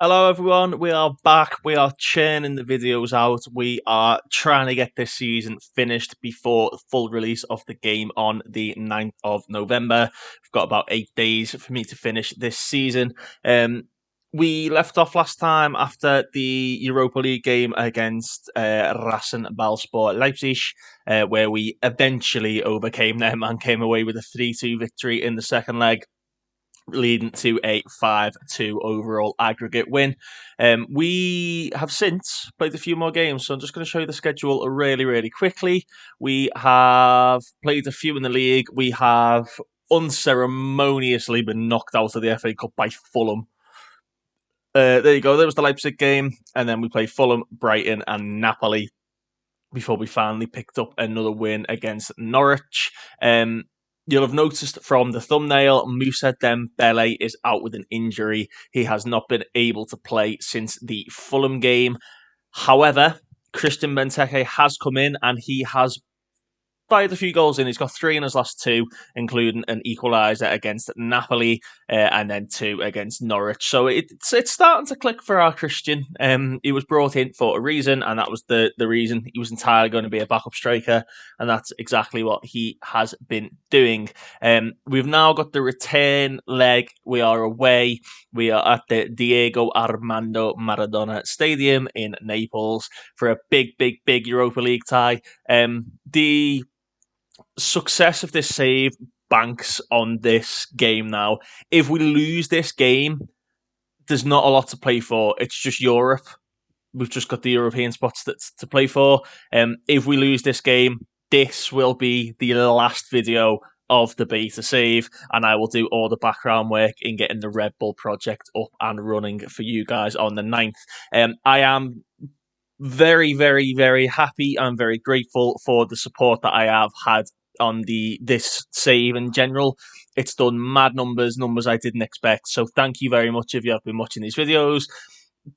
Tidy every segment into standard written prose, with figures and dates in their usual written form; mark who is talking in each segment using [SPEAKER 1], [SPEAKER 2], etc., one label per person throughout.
[SPEAKER 1] Hello everyone, we are back. We are churning the videos out. We are trying to get this season finished before the full release of the game on the 9th of November. We've got about 8 days for me to finish this season. We left off last time after the Europa League game against Rasenballsport Leipzig, where we eventually overcame them and came away with a 3-2 victory in the second leg, leading to a 5-2 overall aggregate win. We have since played a few more games, so I'm just going to show you the schedule really quickly. We have played a few in the league. We have unceremoniously been knocked out of the FA Cup by Fulham. There you go. There was the Leipzig game, and then we played Fulham, Brighton, and Napoli before we finally picked up another win against Norwich. You'll have noticed from the thumbnail, Moussa Dembele is out with an injury. He has not been able to play since the Fulham game. However, Christian Benteke has come in and he has fired a few goals in. He's got 3 in his last 2, including an equaliser against Napoli and then 2 against Norwich. So it's starting to click for our Christian. He was brought in for a reason, and that was the reason. He was entirely going to be a backup striker, and that's exactly what he has been doing. We've now got the return leg. We are away. We are at the Diego Armando Maradona Stadium in Naples for a big Europa League tie. The success of this save banks on this game now. If we lose this game, there's not a lot to play for. It's just Europe. We've just got the European spots to play for. If we lose this game, this will be the last video of the beta save, and I will do all the background work in getting the Red Bull project up and running for you guys on the 9th. I am very happy and very grateful for the support that I have had on this save in general. It's done mad numbers I didn't expect. So thank you very much if you have been watching these videos.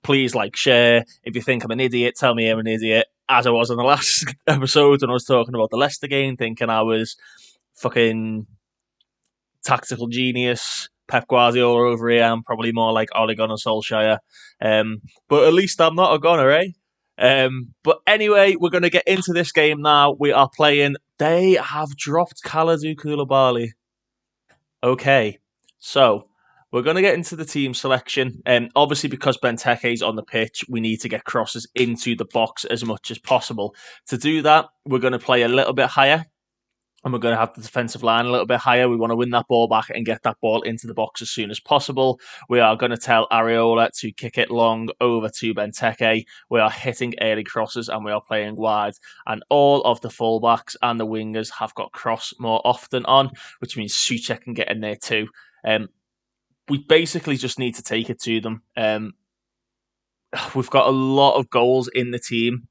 [SPEAKER 1] Please like, share. If you think I'm an idiot, tell me I'm an idiot. As I was in the last episode when I was talking about the Leicester game, thinking I was fucking tactical genius, Pep Guardiola over here. I'm probably more like Ole Gunnar Solskjaer. But at least I'm not a gunner, eh? But anyway, we're going to get into this game now. We are playing. They have dropped Kalidou Koulibaly. Okay, so we're going to get into the team selection. Obviously, because Benteke is on the pitch, we need to get crosses into the box as much as possible. To do that, we're going to play a little bit higher. And we're going to have the defensive line a little bit higher. We want to win that ball back and get that ball into the box as soon as possible. We are going to tell Areola to kick it long over to Benteke. We are hitting early crosses and we are playing wide. And all of the fullbacks and the wingers have got cross more often on, which means Souček can get in there too. We basically just need to take it to them. We've got a lot of goals in the team.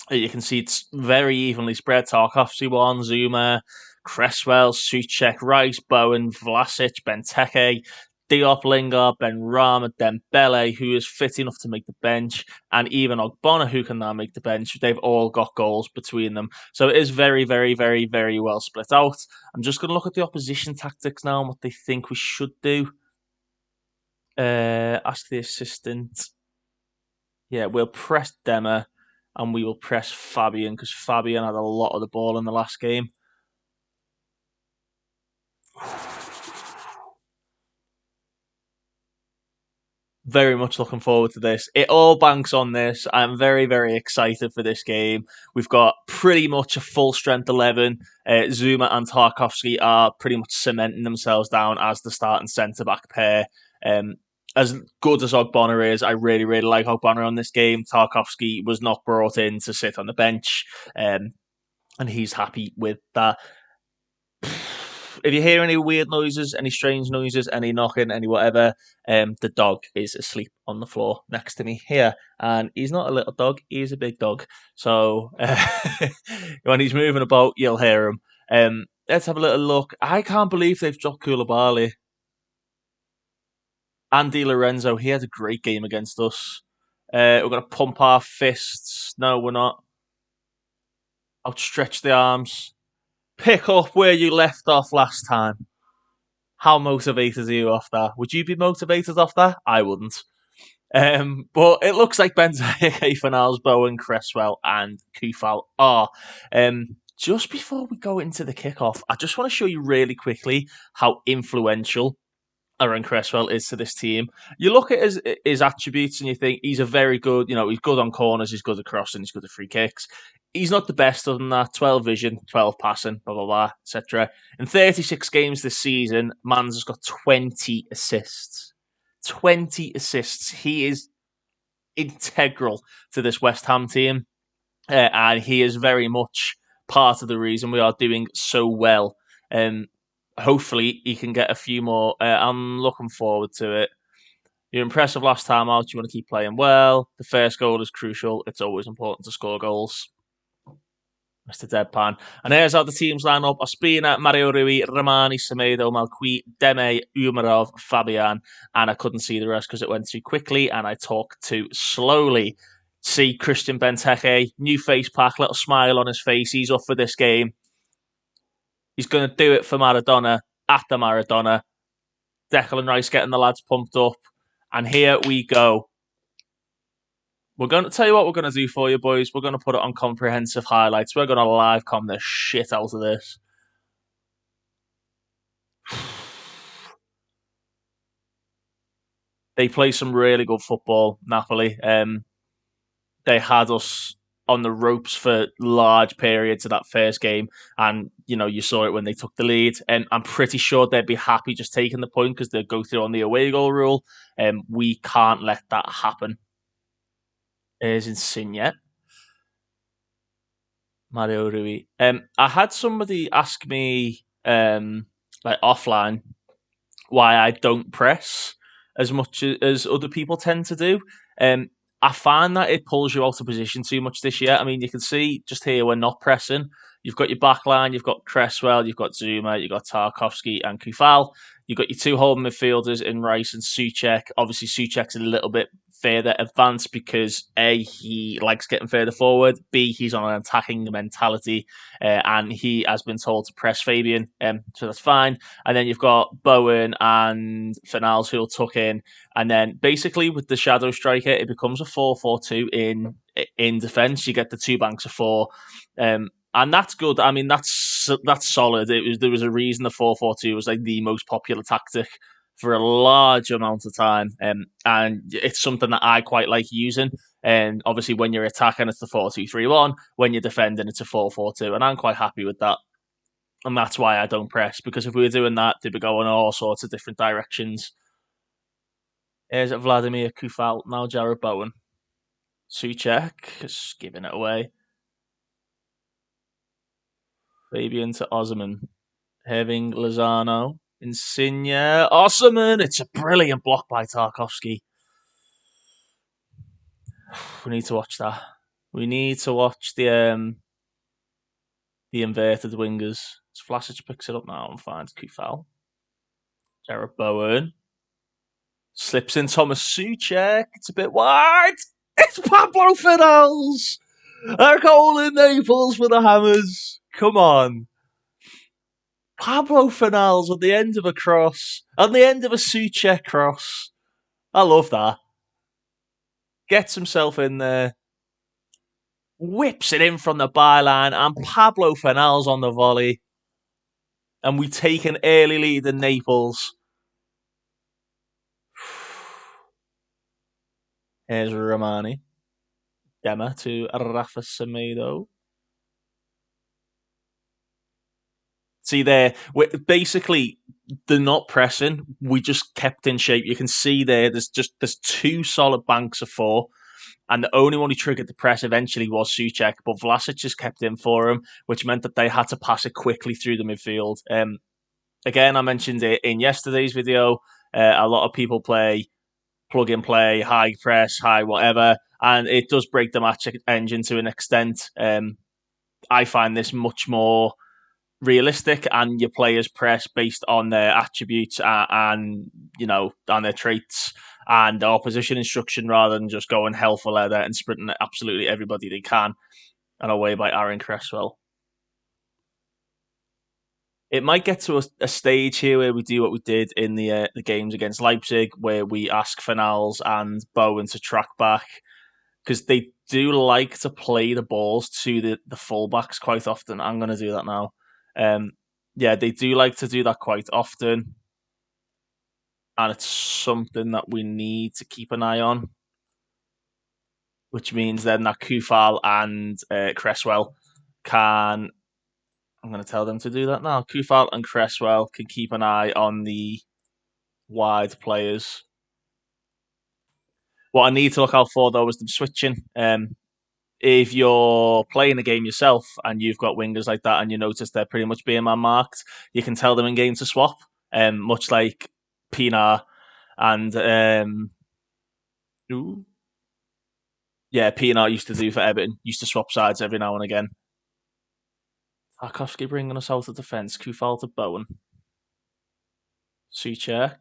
[SPEAKER 1] You can see it's very evenly spread. Tarkowski one, Zuma, Cresswell, Souček, Rice, Bowen, Vlasic, Benteke, Diop, Lingard, Benrahma, Dembele, who is fit enough to make the bench, and even Ogbonna, who can now make the bench. They've all got goals between them. So it is very well split out. I'm just going to look at the opposition tactics now and what they think we should do. Ask the assistant. Yeah, we'll press Dema. And we will press Fabian because Fabian had a lot of the ball in the last game. Very much looking forward to this. It all banks on this. I'm very excited for this game. We've got pretty much a full strength 11. Zuma and Tarkowski are pretty much cementing themselves down as the starting centre-back pair. As good as Ogbonna is, I really like Ogbonna on this game. Tarkowski was not brought in to sit on the bench, and he's happy with that. If you hear any weird noises, any strange noises, any knocking, any whatever, the dog is asleep on the floor next to me here. And he's not a little dog, he's a big dog. So when he's moving about, you'll hear him. Let's have a little look. I can't believe they've dropped Koulibaly. Andy Lorenzo, he had a great game against us. We're going to pump our fists. No, we're not. Outstretch the arms. Pick up where you left off last time. How motivated are you off that? Would you be motivated off that? I wouldn't. But it looks like Benteke, Fanals, Bowen, Cresswell, and Kufal are. Just before we go into the kickoff, I just want to show you really quickly how influential Aaron Cresswell is to this team. You look at his attributes and you think he's a very good, he's good on corners, he's good at crossing, he's good at free kicks. He's not the best other than that. 12 vision, 12 passing, blah, blah, blah, etc. In 36 games this season, Mans has got 20 assists. 20 assists. He is integral to this West Ham team, and he is very much part of the reason we are doing so well. Hopefully, he can get a few more. I'm looking forward to it. You're impressive last time out. You want to keep playing well. The first goal is crucial. It's always important to score goals. Mr. Deadpan. And here's how the teams line up. Ospina, Mario Rui, Romani, Semedo, Malqui, Deme, Umarov, Fabian. And I couldn't see the rest because it went too quickly and I talked too slowly. See Christian Benteke, new face pack, little smile on his face. He's up for this game. He's going to do it for Maradona, at the Maradona. Declan Rice getting the lads pumped up. And here we go. We're going to tell you what we're going to do for you, boys. We're going to put it on comprehensive highlights. We're going to live com the shit out of this. They play some really good football, Napoli. They had us on the ropes for large periods of that first game. And, you saw it when they took the lead. And I'm pretty sure they'd be happy just taking the point because they'd go through on the away goal rule. We can't let that happen. Is Insigne. Mario Rui. I had somebody ask me offline why I don't press as much as other people tend to do. I find that it pulls you out of position too much this year. I mean, you can see just here we're not pressing. You've got your back line, you've got Cresswell, you've got Zuma, you've got Tarkovsky and Kufal. You've got your two holding midfielders in Rice and Souček. Obviously, Souček's a little bit further advanced because A, he likes getting further forward, B, he's on an attacking mentality, and he has been told to press Fabian, so that's fine. And then you've got Bowen and Fanals who'll tuck in, and then basically with the shadow striker, it becomes a 4-4-2 in defence. You get the two banks of four, and that's good. I mean, that's solid. There was a reason the 4-4-2 was like the most popular tactic for a large amount of time, and it's something that I quite like using. And obviously, when you're attacking, it's the 4-2-3-1. When you're defending, it's a 4-4-2, and I'm quite happy with that. And that's why I don't press, because if we were doing that, they'd be going all sorts of different directions. Here's Vladimir Kufal, now Jared Bowen. Souček is giving it away. Fabian to Osman. Having Lozano. Insigne. Osman! It's a brilliant block by Tarkovsky. We need to watch that. We need to watch the inverted wingers. Vlasic picks it up now and finds Kufal. Jared Bowen. Slips in Thomas Souček. It's a bit wide. It's Pablo Fanals! A goal in Naples for the Hammers. Come on. Pablo Fanals on the end of a cross. On the end of a Souček cross. I love that. Gets himself in there. Whips it in from the byline. And Pablo Fanals on the volley. And we take an early lead in Naples. Here's Romani. Dema to Rafa Semedo. See there, basically they're not pressing. We just kept in shape. You can see there's two solid banks of four, and the only one who triggered the press eventually was Souček, but Vlasic just kept in for him, which meant that they had to pass it quickly through the midfield. Again, I mentioned it in yesterday's video. A lot of people play plug and play, high press, high whatever, and it does break the match engine to an extent. I find this much more realistic, and your players press based on their attributes and on their traits and their opposition instruction, rather than just going hell for leather and sprinting at absolutely everybody they can. And away by Aaron Cresswell. It might get to a stage here where we do what we did in the games against Leipzig, where we ask Fanals and Bowen to track back, because they do like to play the balls to the fullbacks quite often. I'm going to do that now. Yeah, they do like to do that quite often, and it's something that we need to keep an eye on, which means then that Kufal and Cresswell can. I'm going to tell them to do that now. Kufal and Cresswell can keep an eye on the wide players. What I need to look out for, though, is them switching. If you're playing a game yourself and you've got wingers like that and you notice they're pretty much being man marked, you can tell them in game to swap, much like Pinar and Pinar used to do for Everton. Used to swap sides every now and again. Tarkowski bringing us out of defence. Kufal to Bowen. Souček.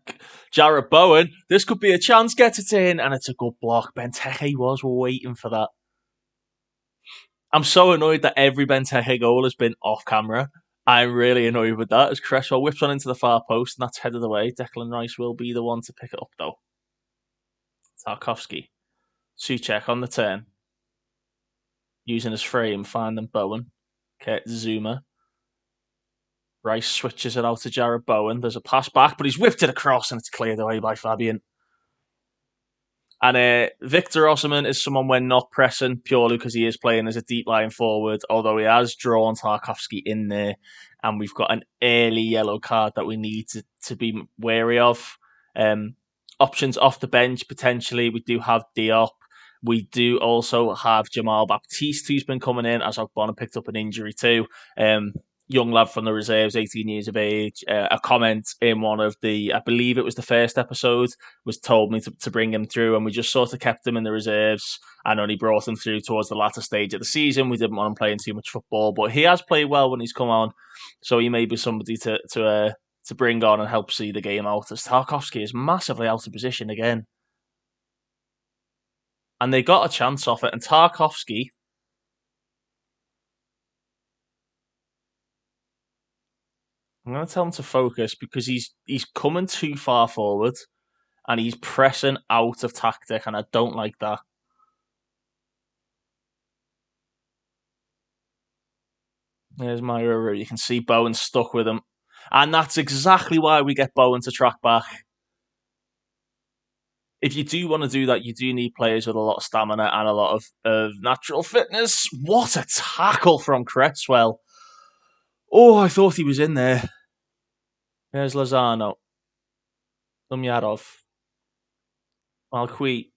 [SPEAKER 1] Jarrett Bowen. This could be a chance. Gets it in, and it's a good block. Benteke was waiting for that. I'm so annoyed that every Benteke goal has been off camera. I'm really annoyed with that as Cresswell whips on into the far post, and that's headed away. Declan Rice will be the one to pick it up, though. Tarkowski. Souček on the turn. Using his frame, finding Bowen. Kurt Zuma. Rice switches it out to Jarrett Bowen. There's a pass back, but he's whipped it across, and it's cleared away by Fabian. And Victor Osimhen is someone we're not pressing purely because he is playing as a deep line forward, although he has drawn Tarkowski in there, and we've got an early yellow card that we need to be wary of. Options off the bench, potentially. We do have Diop. We do also have Jamal Baptiste, who's been coming in, as Ogbonna picked up an injury too. Young lad from the reserves, 18 years of age. A comment in one of I believe it was the first episode, was told me to bring him through, and we just sort of kept him in the reserves and only brought him through towards the latter stage of the season. We didn't want him playing too much football, but he has played well when he's come on, so he may be somebody to bring on and help see the game out, as Tarkowski is massively out of position again. And they got a chance off it, and Tarkowski, I'm going to tell him to focus because he's coming too far forward and he's pressing out of tactic, and I don't like that. There's Mario. You can see Bowen stuck with him. And that's exactly why we get Bowen to track back. If you do want to do that, you do need players with a lot of stamina and a lot of natural fitness. What a tackle from Cresswell. Oh, I thought he was in there. There's Lozano. Umyarov. Malqui.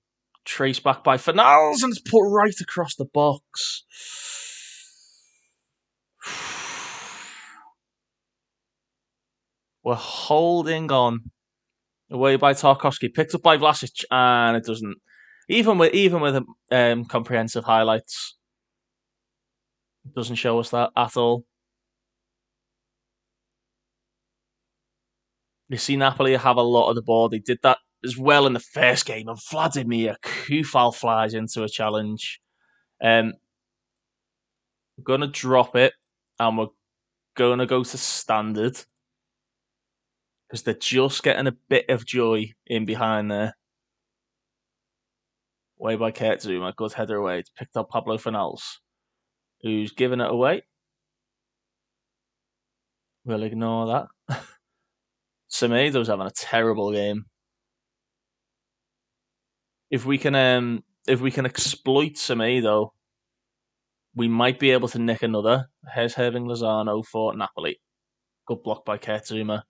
[SPEAKER 1] Traced back by Fanals, and it's put right across the box. We're holding on. Away by Tarkowski, picked up by Vlasic, and it doesn't. Even with comprehensive highlights, it doesn't show us that at all. You see Napoli have a lot of the ball. They did that as well in the first game, and Vladimir Kufal flies into a challenge. We're going to drop it, and we're going to go to standard, because they're just getting a bit of joy in behind there. Away by Kurt Zuma, good header away. It's picked up Pablo Fanals, who's given it away. We'll ignore that. Semedo's having a terrible game. If we can exploit Semedo, we might be able to nick another. Here's Hirving Lozano for Napoli. Good block by Kurt Zuma.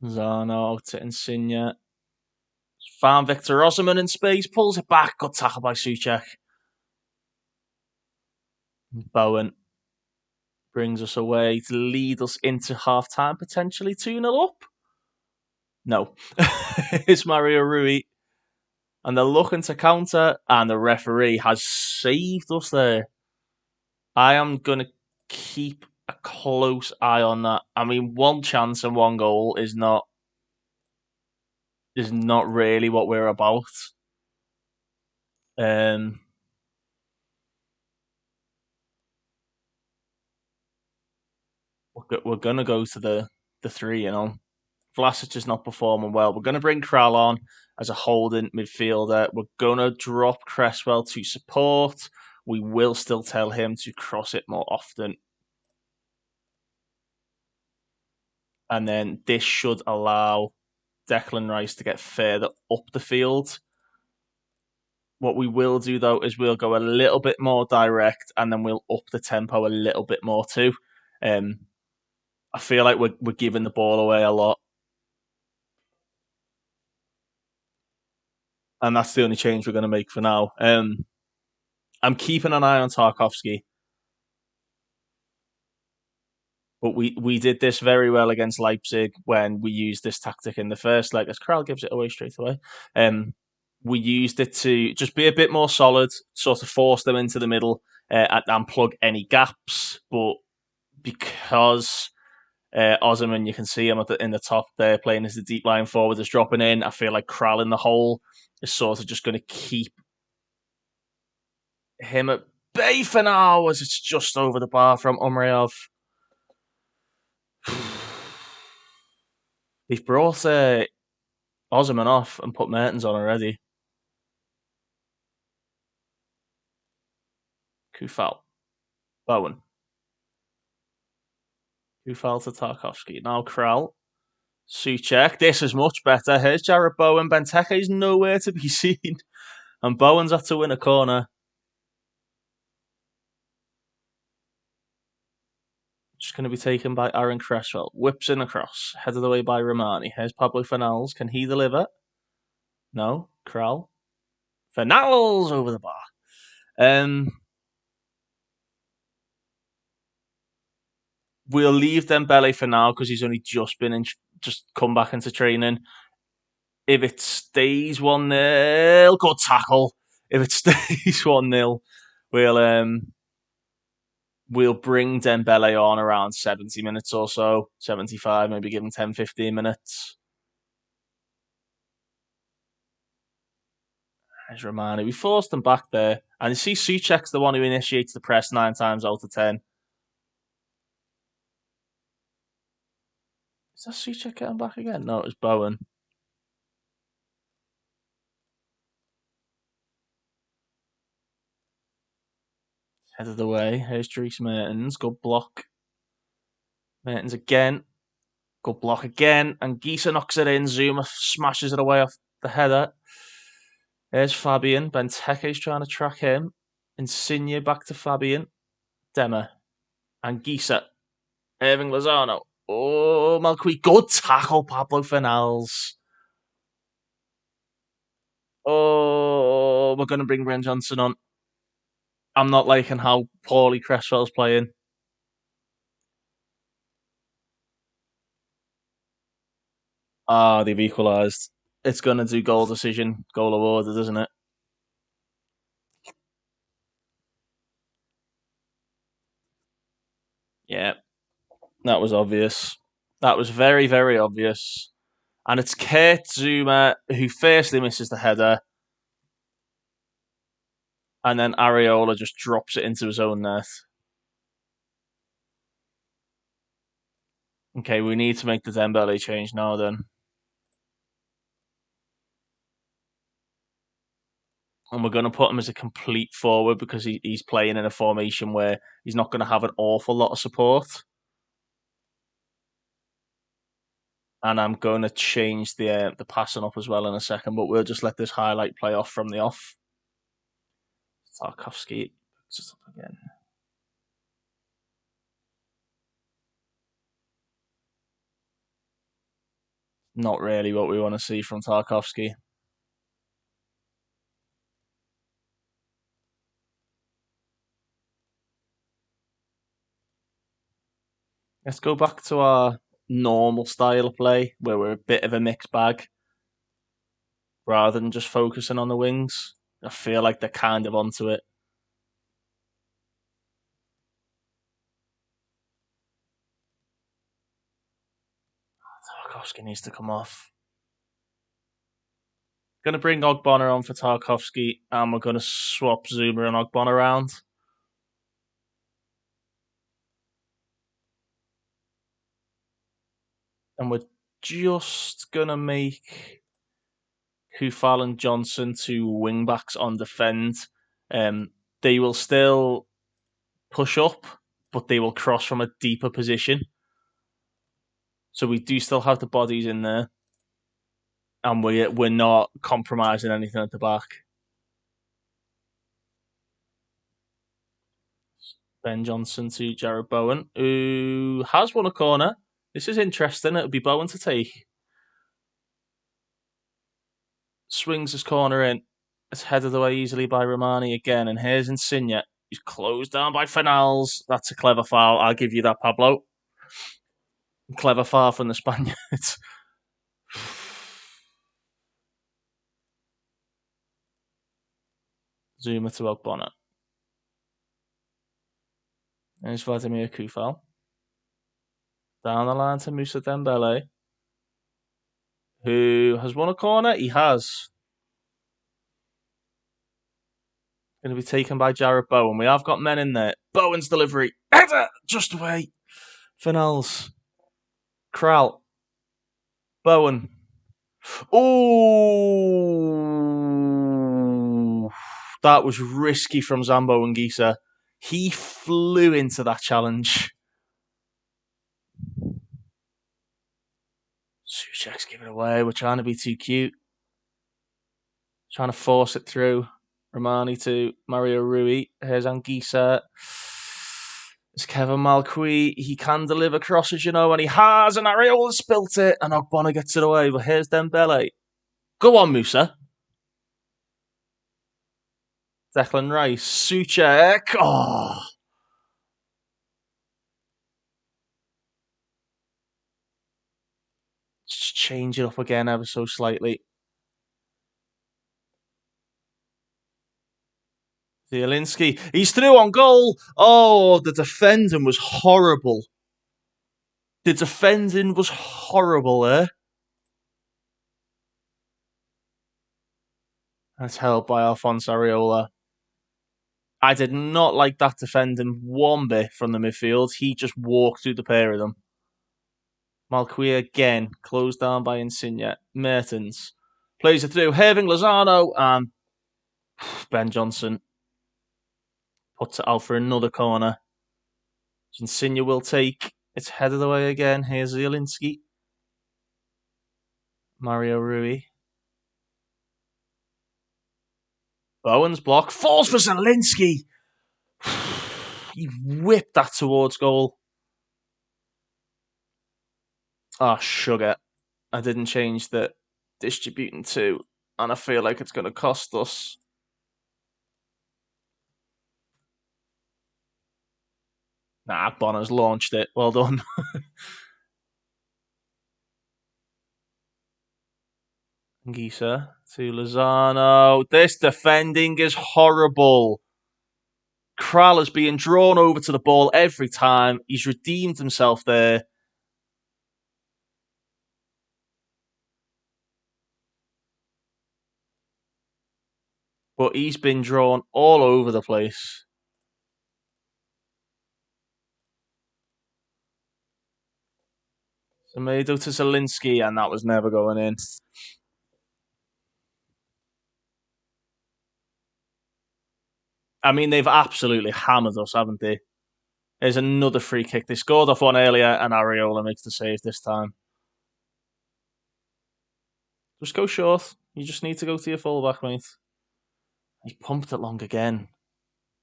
[SPEAKER 1] Lozano out to Insigne. Found Victor Osimhen in space, pulls it back. Good tackle by Souček. Bowen brings us away to lead us into half-time, potentially 2-0 up. No. It's Mario Rui. And they're looking to counter, and the referee has saved us there. I am going to keep a close eye on that. I mean, one chance and one goal is not really what we're about. Um, we're gonna go to the three. Vlasic is not performing well. We're gonna bring Kral on as a holding midfielder. We're gonna drop Cresswell to support. We will still tell him to cross it more often. And then this should allow Declan Rice to get further up the field. What we will do though is we'll go a little bit more direct, and then we'll up the tempo a little bit more too. I feel like we're giving the ball away a lot, and that's the only change we're going to make for now. I'm keeping an eye on Tarkovsky, but we did this very well against Leipzig when we used this tactic in the first leg. As Kral gives it away straight away, we used it to just be a bit more solid, sort of force them into the middle and plug any gaps. But because Osman, you can see him in the top there playing as the deep line forward, is dropping in. I feel like Kral in the hole is sort of just going to keep him at bay for now, as it's just over the bar from Umryov. He's brought Osman off and put Mertens on already. Kufal. Bowen. Kufal to Tarkovsky. Now Kral. Souček. This is much better. Here's Jarrett Bowen. Benteke is nowhere to be seen. And Bowen's had to win a corner. Just going to be taken by Aaron Cresswell. Whips in across. Headed away by Romani. Here's Pablo Fornals. Can he deliver? No. Kral. Fornals over the bar. We'll leave Dembele for now because he's only just come back into training. If it stays 1-0, good tackle. If it stays 1-0, we'll bring Dembele on around 70 minutes or so, 75, maybe give him 10, 15 minutes. There's Romani. We forced him back there. And you see Souček's the one who initiates the press 9 times out of 10. Is that Souček getting back again? No, it was Bowen. Headed away. Here's Dries Mertens. Good block. Mertens again. Good block again. And Gisa knocks it in. Zuma smashes it away off the header. There's Fabian. Benteke's trying to track him. Insigne back to Fabian. Dema. And Gisa. Irving Lozano. Oh, Malqui. Good tackle, Pablo Fornals. Oh, we're going to bring Brent Johnson on. I'm not liking how poorly Cresswell's playing. They've equalised. It's going to do goal decision, goal awarded, isn't it? Yeah, that was obvious. That was very, very obvious. And it's Kurt Zuma who firstly misses the header, and then Areola just drops it into his own net. Okay, we need to make the Dembele change now then. And we're going to put him as a complete forward because he's playing in a formation where he's not going to have an awful lot of support. And I'm going to change the passing up as well in a second, but we'll just let this highlight play off from the off. Tarkovsky picks it up again. Not really what we want to see from Tarkovsky. Let's go back to our normal style of play where we're a bit of a mixed bag rather than just focusing on the wings. I feel like they're kind of onto it. Tarkovsky needs to come off. Going to bring Ogbonna on for Tarkovsky, and we're going to swap Zuma and Ogbonna around. And we're just going to make Kufal and Johnson two wingbacks on defend. They will still push up, but they will cross from a deeper position. So we do still have the bodies in there, and we're not compromising anything at the back. Ben Johnson to Jared Bowen, who has won a corner. This is interesting. It'll be Bowen to take. Swings his corner in. It's headed away easily by Romani again, and here's Insigne. He's closed down by Fanals. That's a clever foul. I'll give you that, Pablo. Clever foul from the Spaniards. Zuma to Ogbonna. There's Vladimir Kufal. Down the line to Moussa Dembele, who has won a corner. He has. Going to be taken by Jared Bowen. We have got men in there. Bowen's delivery. Header! Just away. Fanals. Kral. Bowen. Oh, that was risky from Zambo and Gisa. He flew into that challenge. Souček's giving it away. We're trying to be too cute. Trying to force it through. Romani to Mario Rui. Here's Anguissa. It's Kevin Malqui. He can deliver crosses, you know, and he has. And Ariola spilt it. And Ogbonna gets it away. But here's Dembele. Go on, Musa. Declan Rice. Souček. Oh. Just change it up again ever so slightly. Zielinski. He's through on goal. Oh, the defending was horrible. The defending was horrible there. That's held by Alphonse Areola. I did not like that defending one bit from the midfield. He just walked through the pair of them. Malqui again, closed down by Insigne. Mertens plays it through. Herving Lozano and Ben Johnson puts it out for another corner. Insigne will take. It's headed away again. Here's Zielinski. Mario Rui. Bowen's block. Falls for Zielinski. He whipped that towards goal. Ah, sugar. I didn't change the distributing to, and I feel like it's going to cost us. Nah, Bonner's launched it. Well done. Gisa to Lozano. This defending is horrible. Kral is being drawn over to the ball every time. He's redeemed himself there. But he's been drawn all over the place. Semedo to Zielinski, and that was never going in. I mean, they've absolutely hammered us, haven't they? There's another free kick. They scored off one earlier, and Areola makes the save this time. Just go short. You just need to go to your fullback, mate. He pumped it long again.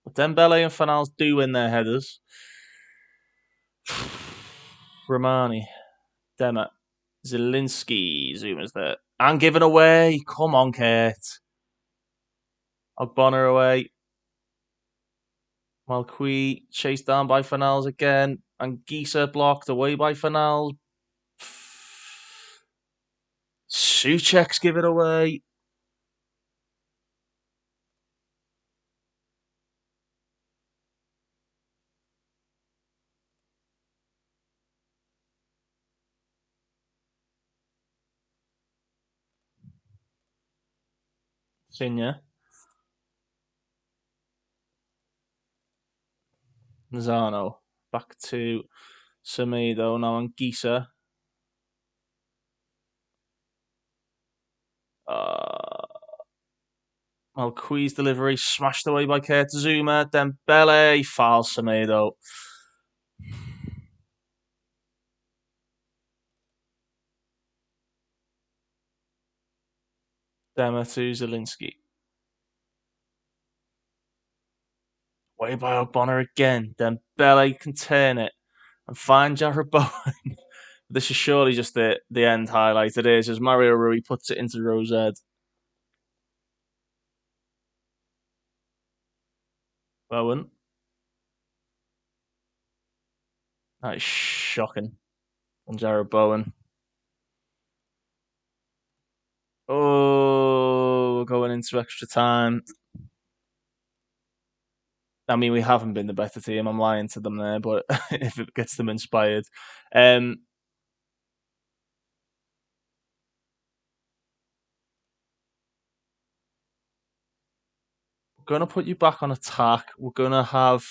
[SPEAKER 1] But Dembele and Fanals do win their headers. Romani, Dema, Zielinski, Zuma's there. And given away. Come on, Kurt. Ogbonna away. Malqui chased down by Fanals again. And Gisa blocked away by Fanals. Souček's give it away. Sinya. Zano. Back to Semedo now on Gisa. Malqui's delivery smashed away by Zuma. Dembele fouls Semedo. Dema to Zielinski. Way by Ogbonna again. Dembele can turn it and find Jarrod Bowen. This is surely just the end highlight. It is as Mario Rui puts it into Rose head. Bowen. That is shocking. On Jarrod Bowen. Oh, we're going into extra time. I mean, we haven't been the better team. I'm lying to them there, but if it gets them inspired. I'm going to put you back on attack. We're going to have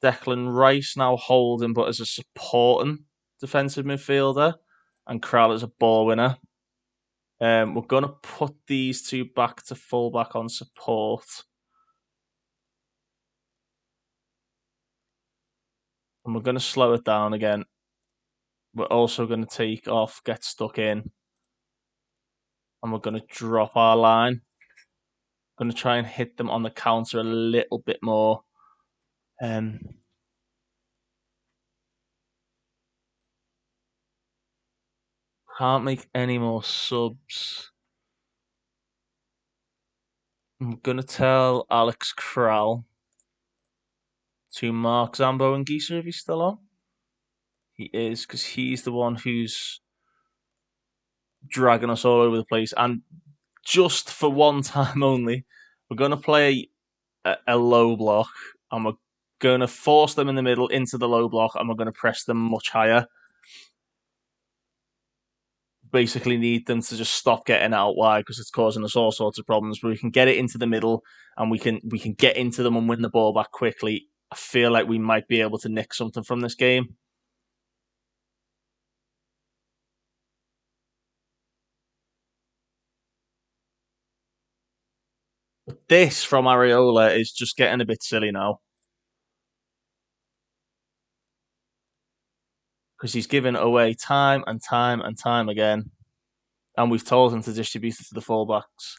[SPEAKER 1] Declan Rice now holding, but as a supporting defensive midfielder, and Krall as a ball winner. We're going to put these two back to fullback on support. And we're going to slow it down again. We're also going to take off, get stuck in. And we're going to drop our line. Going to try and hit them on the counter a little bit more. Can't make any more subs. I'm going to tell Alex Krall to mark Zambo and Gieser if he's still on. He is, because he's the one who's dragging us all over the place. And just for one time only, we're going to play a low block and we're going to force them in the middle into the low block and we're going to press them much higher. Basically need them to just stop getting out wide because it's causing us all sorts of problems. But we can get it into the middle and we can get into them and win the ball back quickly. I feel like we might be able to nick something from this game. But this from Areola is just getting a bit silly now. Because he's given away time and time and time again. And we've told him to distribute it to the fullbacks.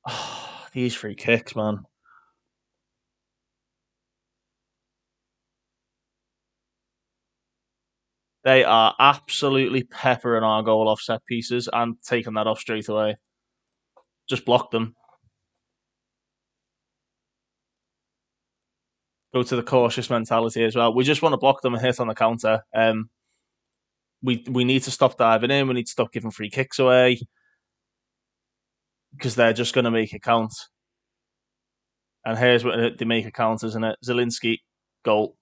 [SPEAKER 1] Oh, these free kicks, man. They are absolutely peppering our goal off set pieces and taking that off straight away. Just block them. Go to the cautious mentality as well. We just want to block them and hit on the counter. We need to stop diving in. We need to stop giving free kicks away because they're just going to make it count. And here's what they make it count, isn't it? Zielinski, goal.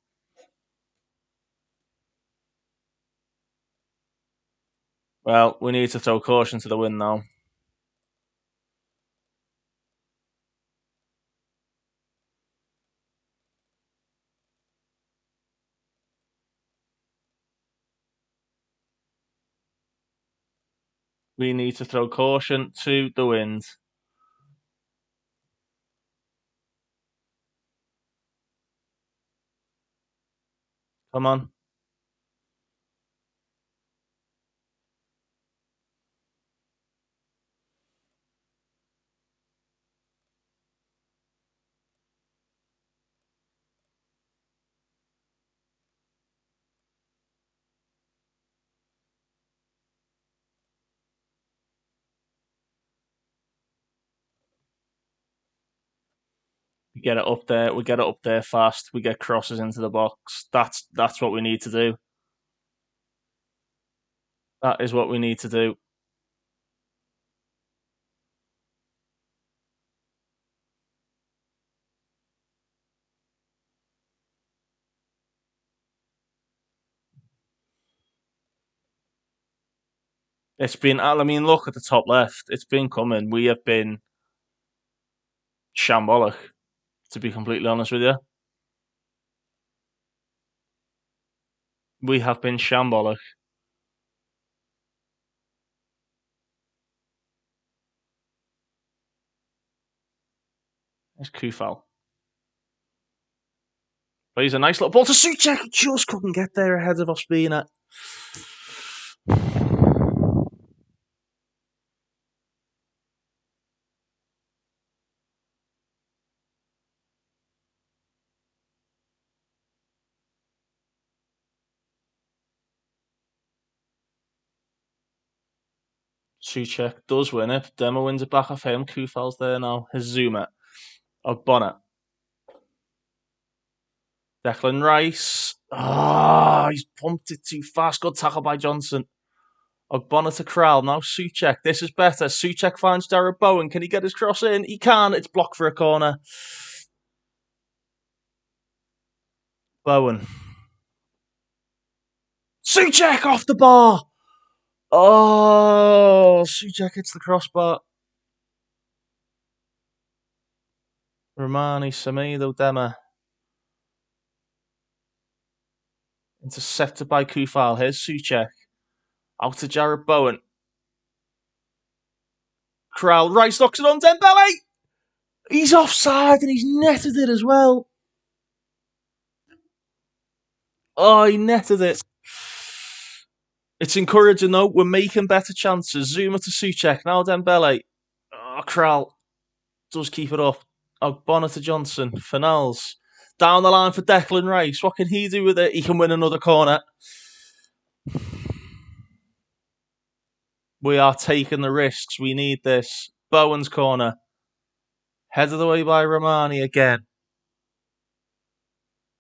[SPEAKER 1] Well, we need to throw caution to the wind now. We need to throw caution to the wind. Come on. We get it up there. We get it up there fast. We get crosses into the box. That's what we need to do. That is what we need to do. It's been, I mean, look at the top left. It's been coming. We have been shambolic, to be completely honest with you. We have been shambolic. It's Kufal. But he's a nice little ball to Souček. He just couldn't get there ahead of Ospina. Souček does win it. Demo wins it back off him. Kufal's there now. Hazuma. Ogbonna. Declan Rice. He's pumped it too fast. Good tackle by Johnson. Ogbonna to Kral. Now Souček. This is better. Souček finds Jared Bowen. Can he get his cross in? He can. It's blocked for a corner. Bowen. Souček off the bar. Oh, Souček hits the crossbar. Romani, Semedo, Dema. Intercepted by Kufal. Here's Souček. Out to Jared Bowen. Kral. Rice knocks it on Dembele. He's offside and he's netted it as well. Oh, he netted it. It's encouraging though. We're making better chances. Zuma to Souček. Now Dembele. Oh, Kral does keep it up. Ogbonna to Johnson. Finals. Down the line for Declan Rice. What can he do with it? He can win another corner. We are taking the risks. We need this. Bowen's corner. Headed away by Romani again.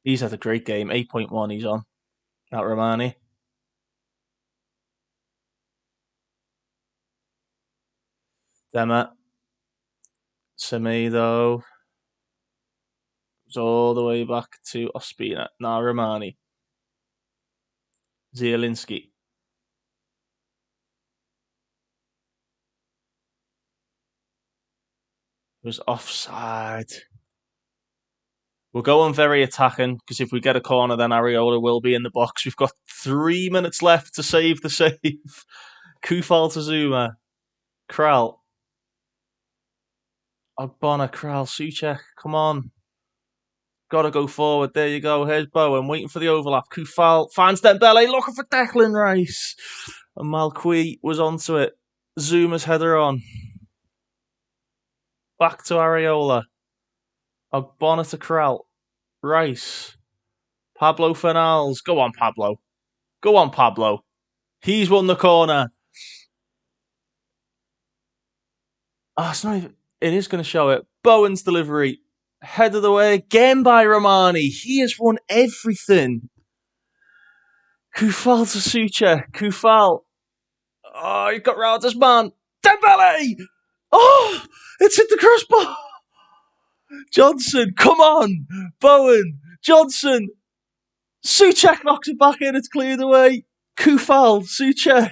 [SPEAKER 1] He's had a great game. 8.1 he's on. That Romani. Dema. Semedo. Goes all the way back to Ospina. Now Romani. Zielinski. Was offside. We're going very attacking because if we get a corner, then Areola will be in the box. We've got 3 minutes left to save the save. Kufal to Zuma. Kral. Ogbonna, Kral, Souček. Come on. Got to go forward. There you go. Here's Bowen waiting for the overlap. Kufal finds Dembele looking for Declan Rice. And Malqui was onto it. Zuma's header on. Back to Areola. Ogbonna to Kral. Rice. Pablo Finals. Go on, Pablo. Go on, Pablo. He's won the corner. Oh, it's not even... It is going to show it. Bowen's delivery. Headed away again by Romani. He has won everything. Kufal to Souček. Kufal. Oh, he got round his man. Dembele! Oh, it's hit the crossbar. Johnson, come on. Bowen. Johnson. Souček knocks it back in. It's cleared away. Kufal. Souček.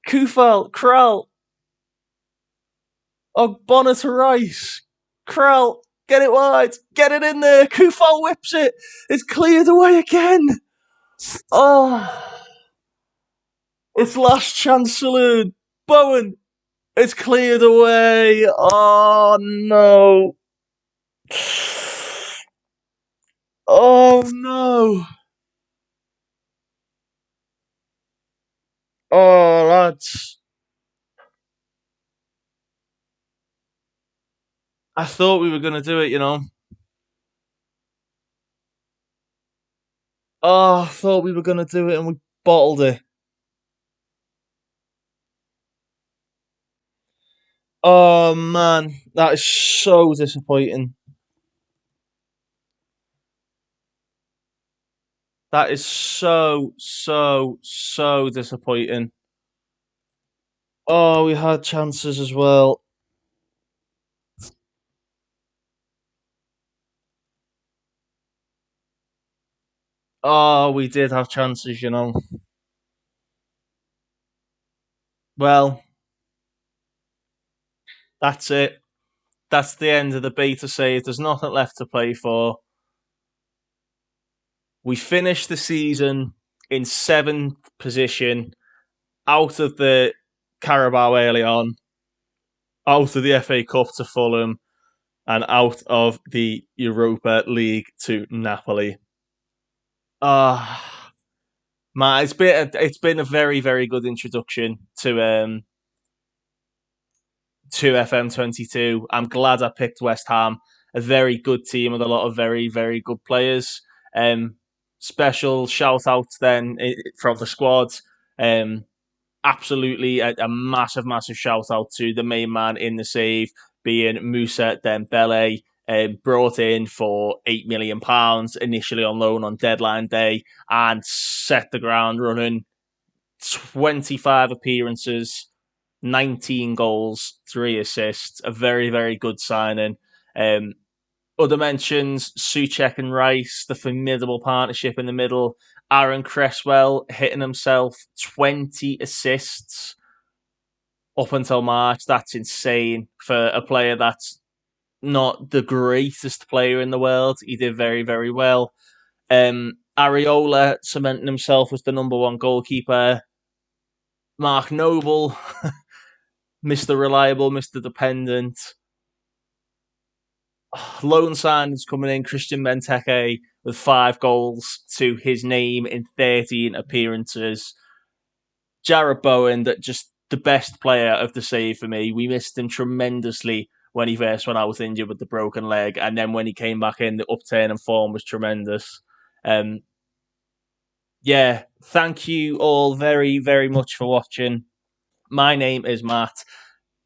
[SPEAKER 1] Kufal. Kral. Ogbonna to Rice. Kral. Get it wide. Get it in there. Kufal whips it. It's cleared away again. Oh. It's last chance saloon. Bowen. It's cleared away. Oh no. Oh no. Oh lads. I thought we were going to do it, you know. Oh, I thought we were going to do it and we bottled it. Oh man, that is so disappointing. That is so disappointing. Oh, we had chances as well. Oh, we did have chances, you know. Well, that's it. That's the end of the beta save. There's nothing left to play for. We finished the season in 7th position, out of the Carabao early on, out of the FA Cup to Fulham, and out of the Europa League to Napoli. Man, it's been a very, very good introduction to FM22. I'm glad I picked West Ham, a very good team with a lot of very, very good players. Special shout outs then from the squad. Um, Absolutely a massive, massive shout out to the main man in the save, being Musa Dembele, brought in for £8 million initially on loan on deadline day and set the ground running. 25 appearances, 19 goals, 3 assists. A very, very good signing. Um, Other mentions, Souček and Rice, the formidable partnership in the middle. Aaron Cresswell hitting himself 20 assists up until March. That's insane for a player that's not the greatest player in the world. He did very, very well. Areola cementing himself as the number one goalkeeper. Mark Noble, Mr. Reliable, Mr. Dependent. Loan signings coming in. Christian Benteke with 5 goals to his name in 13 appearances. Jarrod Bowen, that just the best player of the save for me. We missed him tremendously when he first went out injured with the broken leg, and then when he came back in, the upturn in form was tremendous. Um, yeah, thank you all very, very much for watching. My name is Matt.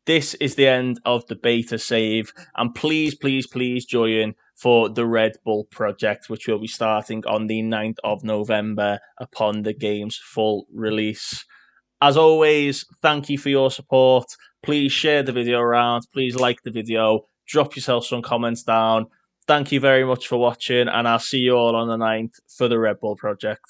[SPEAKER 1] This is the end of the beta save, and please, please, please join for the Red Bull project, which will be starting on the 9th of November upon the game's full release. As always, thank you for your support. Please share the video around. Please like the video. Drop yourself some comments down. Thank you very much for watching, and I'll see you all on the 9th for the Red Bull project.